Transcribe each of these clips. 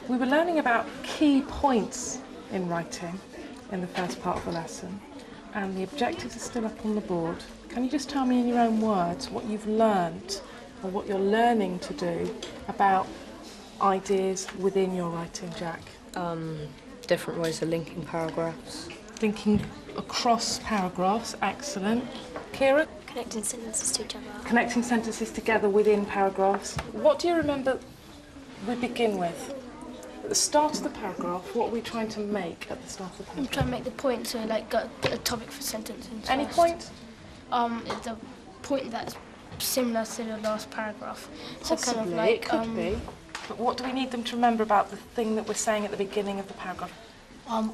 We were learning about key points in writing in the first part of the lesson, and the objectives are still up on the board. Can you just tell me in your own words what you've learnt or what you're learning to do about ideas within your writing, Jack? Different ways of linking paragraphs. Linking across paragraphs, excellent. Kira? Connecting sentences to each other. Connecting sentences together within paragraphs. What do you remember we begin with? At the start of the paragraph, what are we trying to make at the start of the paragraph? I'm trying to make the point to got a topic for sentence. Any point? It's a point that's similar to the last paragraph. So Possibly, kind of like it could be. But what do we need them to remember about the thing that we're saying at the beginning of the paragraph?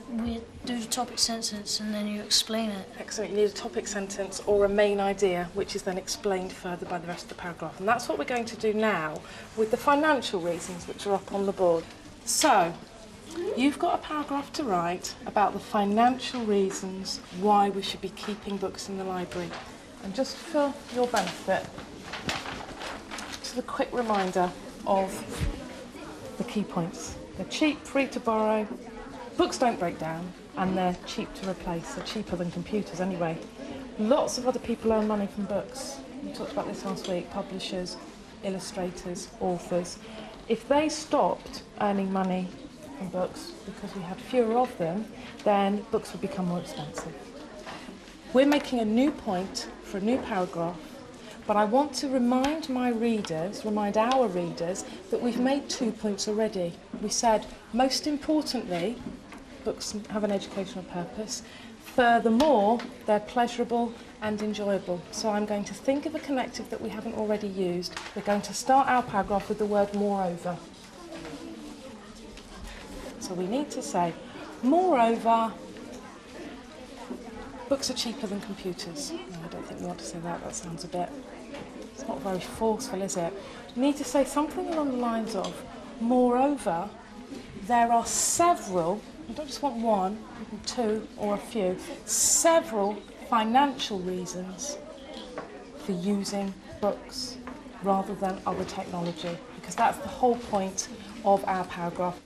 We do the topic sentence and then you explain it. Excellent. You need a topic sentence or a main idea, which is then explained further by the rest of the paragraph. And that's what we're going to do now with the financial reasons, which are up on the board. So, you've got a paragraph to write about the financial reasons why we should be keeping books in the library. And just for your benefit, just a quick reminder of the key points. They're cheap, free to borrow, books don't break down, and they're cheap to replace. They're cheaper than computers anyway. Lots of other people earn money from books. We talked about this last week, publishers, illustrators, authors. If they stopped earning money from books because we had fewer of them, then books would become more expensive. We're making a new point for a new paragraph, but I want to remind our readers, that we've made 2 points already. We said, most importantly, books have an educational purpose. Furthermore, they're pleasurable and enjoyable. So I'm going to think of a connective that we haven't already used. We're going to start our paragraph with the word moreover. So we need to say, moreover, books are cheaper than computers. No, I don't think we want to say that. That sounds a bit... It's not very forceful, is it? We need to say something along the lines of, moreover, there are several, I don't just want one, even two or a few, several financial reasons for using books rather than other technology, because that's the whole point of our paragraph.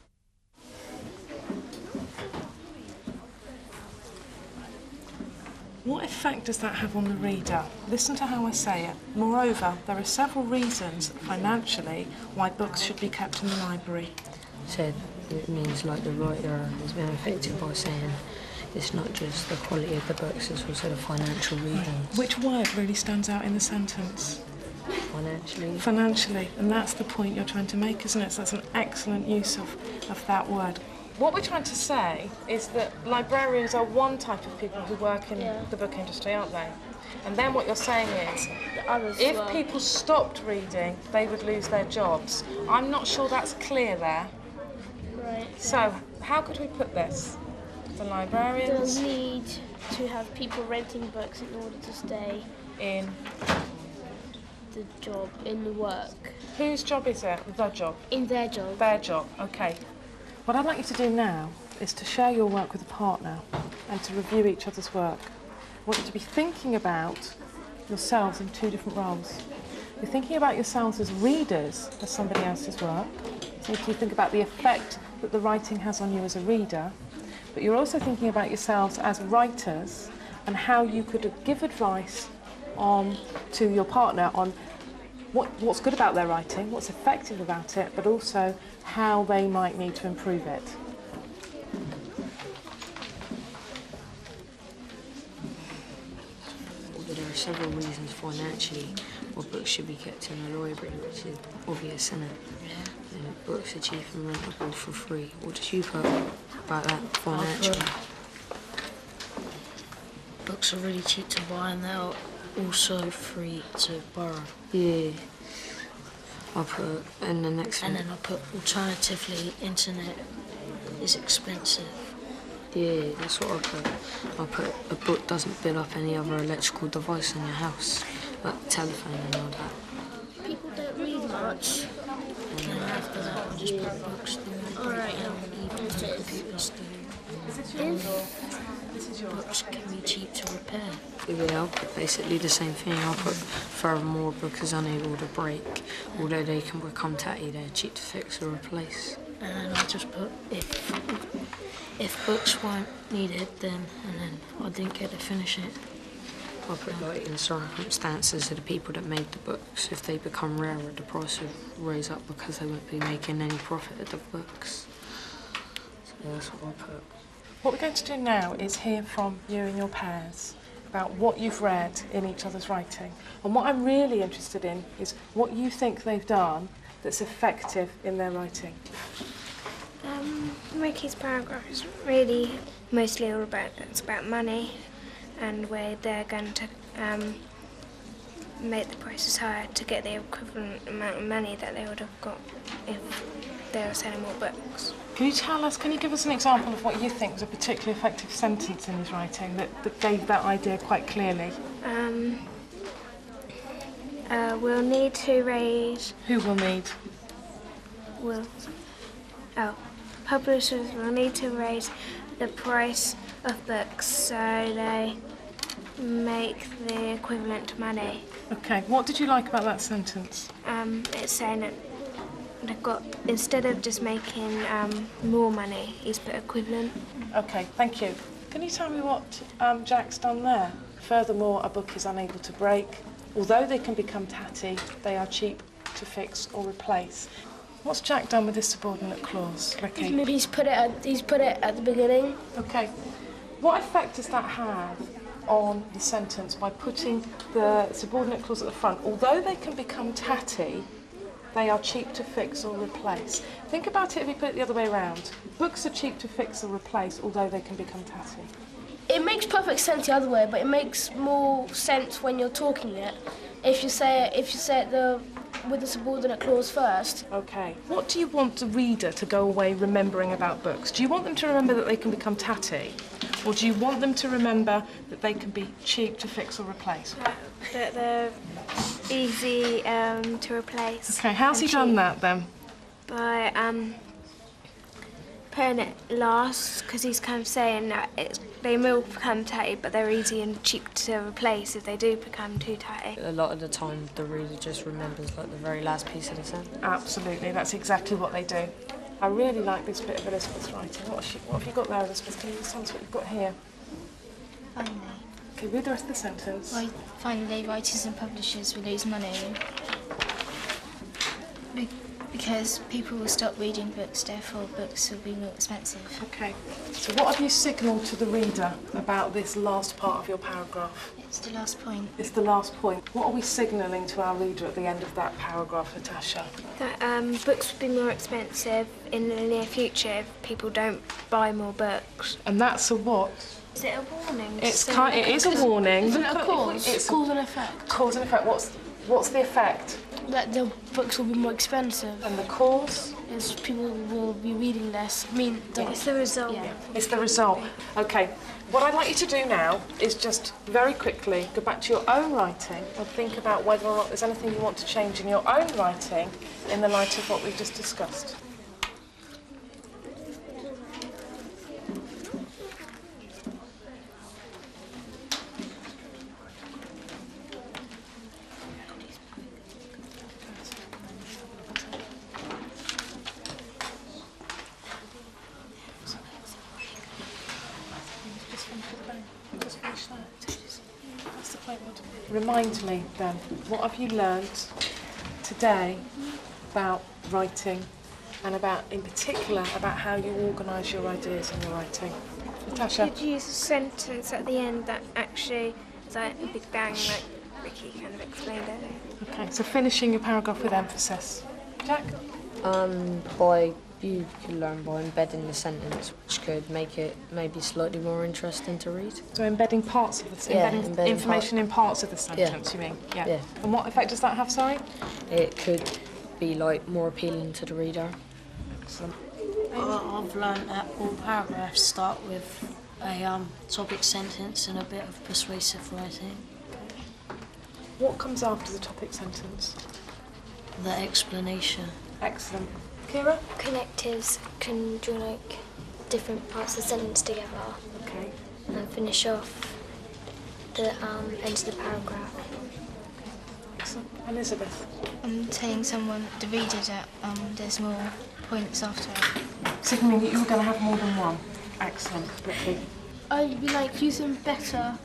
What effect does that have on the reader? Listen to how I say it. Moreover, there are several reasons financially why books should be kept in the library. So it means like the writer has been affected by saying it's not just the quality of the books, it's also the financial reasons. Which word really stands out in the sentence? Financially. Financially, and that's the point you're trying to make, isn't it? So that's an excellent use of that word. What we're trying to say is that librarians are one type of people who work in the book industry, aren't they? And then what you're saying is, if people stopped reading, they would lose their jobs. I'm not sure that's clear there. Right. So, how could we put this? The librarians... The need to have people renting books in order to stay in the job, in the work. Whose job is it? The job? In their job. Their job, okay. What I'd like you to do now is to share your work with a partner and to review each other's work. I want you to be thinking about yourselves in two different roles. You're thinking about yourselves as readers of somebody else's work, so you think about the effect that the writing has on you as a reader, but you're also thinking about yourselves as writers and how you could give advice to your partner on what's good about their writing, what's effective about it, but also how they might need to improve it. Although there are several reasons financially why books should be kept in a library, which is obvious, isn't it? And books are cheap and rentable for free. What did you put about that financially? Books are really cheap to buy and they're also free to borrow. Yeah. I'll put in the next one. And then I'll put alternatively, internet is expensive. Yeah, that's what I'll put. I'll put a book doesn't build up any other electrical device in your house, like telephone and all that. People don't read much. And then after that, I'll just put books do. Alright, Even computers do. Books can be cheap to repair. Yeah, I'll put basically the same thing. I'll put furthermore, book is unable to break. Although they can become tatty, they're cheap to fix or replace. and then I just put if books weren't needed, then, and then I didn't get to finish it. I put like in circumstances of the people that made the books. If they become rarer, the price will raise up because they won't be making any profit of the books. So that's what I put. What we're going to do now is hear from you and your pairs about what you've read in each other's writing. And what I'm really interested in is what you think they've done that's effective in their writing. Ricky's paragraph is really mostly all about money, and where they're going to make the prices higher to get the equivalent amount of money that they would have got if they were selling more books. Can you give us an example of what you think was a particularly effective sentence in his writing that gave that idea quite clearly? We'll need to raise... Who will need? Publishers will need to raise the price of books so they make the equivalent money. Okay, what did you like about that sentence? It's saying that they've got, instead of just making more money, he's put equivalent. Okay, thank you. Can you tell me what Jack's done there? Furthermore, a book is unable to break. Although they can become tatty, they are cheap to fix or replace. What's Jack done with this subordinate clause, Ricky? Maybe he's put it at the beginning. Okay. What effect does that have on the sentence by putting the subordinate clause at the front? Although they can become tatty, they are cheap to fix or replace. Think about it if you put it the other way around. Books are cheap to fix or replace, although they can become tatty. It makes perfect sense the other way, but it makes more sense when you're talking it. If you say it with the subordinate clause first. Okay. What do you want the reader to go away remembering about books? Do you want them to remember that they can become tatty? Or do you want them to remember that they can be cheap to fix or replace? That they're easy to replace. Okay, how's he done that then? By putting it last, because he's kind of saying that they will become tatty, but they're easy and cheap to replace if they do become too tatty. A lot of the time, the reader just remembers like the very last piece of the sentence. Absolutely, that's exactly what they do. I really like this bit of Elizabeth's writing. What have you got there, Elizabeth? Can you tell us what you've got here? Finally. Okay, read the rest of the sentence. Well, finally, writers and publishers will lose money because people will stop reading books, therefore books will be more expensive. Okay, so what have you signalled to the reader about this last part of your paragraph? It's the last point. It's the last point. What are we signalling to our reader at the end of that paragraph, Natasha? That books will be more expensive in the near future if people don't buy more books. And that's a what? Is it a warning? It is a warning. Isn't it a cause? It's cause and effect. Cause and effect. What's the effect? That the books will be more expensive. And the cause? Is people will be reading less. It's the result. Yeah. It's the result. Okay. What I'd like you to do now is just very quickly go back to your own writing and think about whether or not there's anything you want to change in your own writing in the light of what we've just discussed. Remind me then, what have you learnt today about writing and about, in particular, about how you organise your ideas in your writing? Natasha? You could use a sentence at the end that actually is like a big bang, like Ricky kind of explained it. Okay, so finishing your paragraph with emphasis. Jack? You can learn by embedding the sentence, which could make it maybe slightly more interesting to read. So embedding parts of the embedding information in parts of the sentence, you mean? Yeah. And what effect does that have, sorry? It could be like more appealing to the reader. Excellent. I've learned that all paragraphs start with a topic sentence and a bit of persuasive writing. What comes after the topic sentence? The explanation. Excellent. Kira? Connectives can join like different parts of the sentence together Okay. and finish off the end of the paragraph. Excellent. Elizabeth? Telling someone, the reader, that there's more points after. Signaling that you were going to have more than one. Excellent. Ricky. I'd be like using better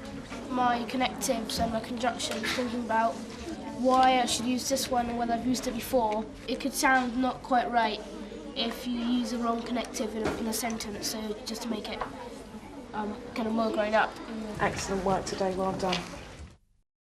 my connectives and my conjunctions, thinking about why I should use this one and whether I've used it before. It could sound not quite right if you use the wrong connective in a sentence, so just to make it kind of more grown up. Excellent work today, well done.